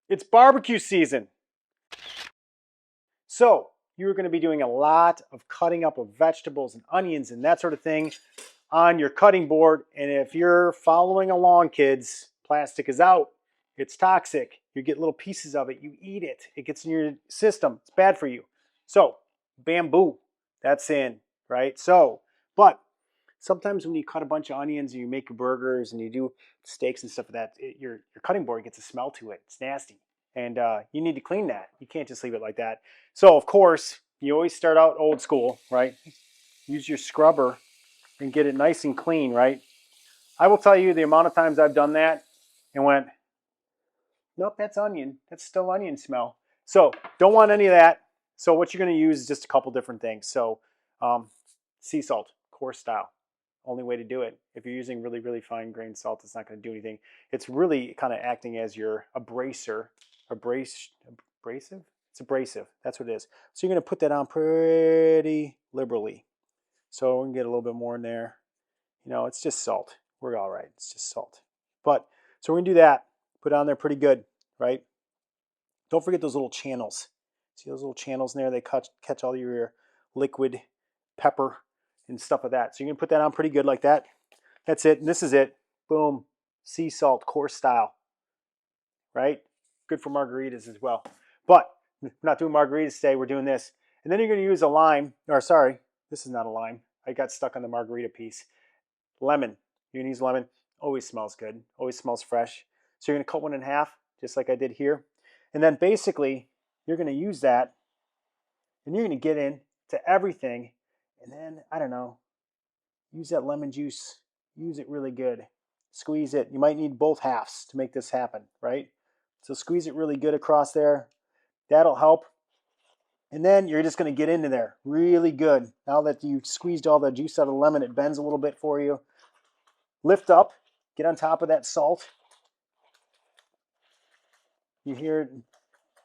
It's barbecue season. So you're going to be doing a lot of cutting up of vegetables and onions and that sort of thing on your cutting board. And if you're following along, kids, plastic is out. It's toxic. You get little pieces of it. You eat it. It gets in your system. It's bad for you. So bamboo, that's in, right? So, but sometimes when you cut a bunch of onions and you make burgers and you do steaks and stuff like that, your cutting board gets a smell to it. It's nasty. And you need to clean that. You can't just leave it like that. So, of course, you always start out old school, right? Use your scrubber and get it nice and clean, right? I will tell you the amount of times I've done that and went, nope, that's onion. That's still onion smell. So, don't want any of that. So, what you're going to use is just a couple different things. So, sea salt, coarse style. Only way to do it. If you're using really, really fine grained salt, it's not going to do anything. It's really kind of acting as your abrasive? It's abrasive. That's what it is. So you're going to put that on pretty liberally. So we can get a little bit more in there. You know, it's just salt. We're all right. It's just salt. But so we're going to do that. Put it on there pretty good, right? Don't forget those little channels. See those little channels in there? They catch all your liquid pepper and stuff like that. So you're going to put that on pretty good like that. That's it. And this is it. Boom. Sea salt, coarse style. Right? Good for margaritas as well. But we're not doing margaritas today. We're doing this. And then you're going to use a lime. Or sorry, this is not a lime. I got stuck on the margarita piece. Lemon. You're going to use lemon. Always smells good. Always smells fresh. So you're going to cut one in half, just like I did here. And then basically, you're going to use that. And you're going to get in to everything. And then, I don't know, use that lemon juice. Use it really good. Squeeze it. You might need both halves to make this happen, right? So squeeze it really good across there. That'll help. And then you're just going to get into there really good. Now that you've squeezed all the juice out of the lemon, it bends a little bit for you. Lift up. Get on top of that salt. You hear it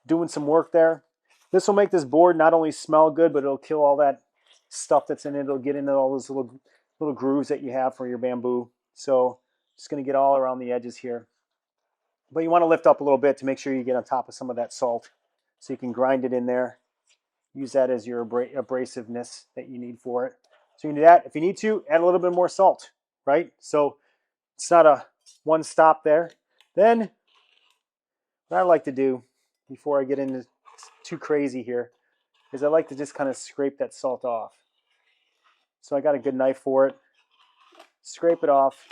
doing some work there. This will make this board not only smell good, but it'll kill all that stuff that's in it. It'll get into all those little grooves that you have for your bamboo. So just going to get all around the edges here. But you want to lift up a little bit to make sure you get on top of some of that salt so you can grind it in there. Use that as your abrasiveness that you need for it. So you can do that. If you need to, add a little bit more salt, right? So it's not a one stop there. Then what I like to do before I get into too crazy here is I like to just kind of scrape that salt off. So I got a good knife for it. Scrape it off.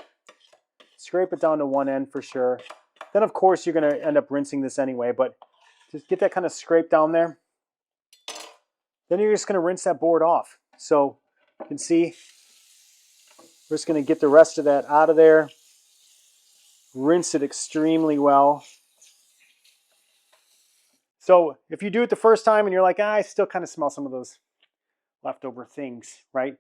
Scrape it down to one end for sure. Then, of course, you're going to end up rinsing this anyway, but just get that kind of scrape down there. Then you're just going to rinse that board off. So you can see we're just going to get the rest of that out of there. Rinse it extremely well. So if you do it the first time and you're like, I still kind of smell some of those leftover things, right?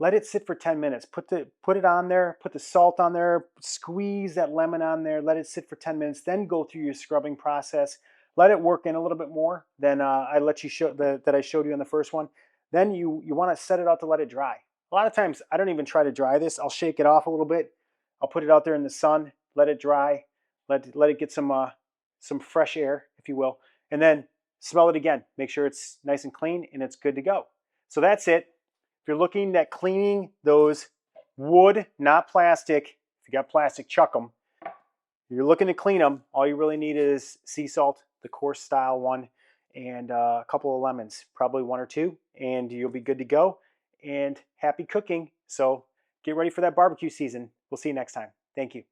Let it sit for 10 minutes. Put it on there, put the salt on there, squeeze that lemon on there, let it sit for 10 minutes, then go through your scrubbing process. Let it work in a little bit more than I showed you on the first one. Then you want to set it out to let it dry. A lot of times I don't even try to dry this. I'll shake it off a little bit. I'll put it out there in the sun, let it dry, let it get some fresh air, if you will, and then smell it again. Make sure it's nice and clean and it's good to go. So that's it. If you're looking at cleaning those wood, not plastic, if you got plastic, chuck them. If you're looking to clean them, all you really need is sea salt, the coarse style one, and a couple of lemons, probably one or two, and you'll be good to go. And happy cooking. So get ready for that barbecue season. We'll see you next time. Thank you.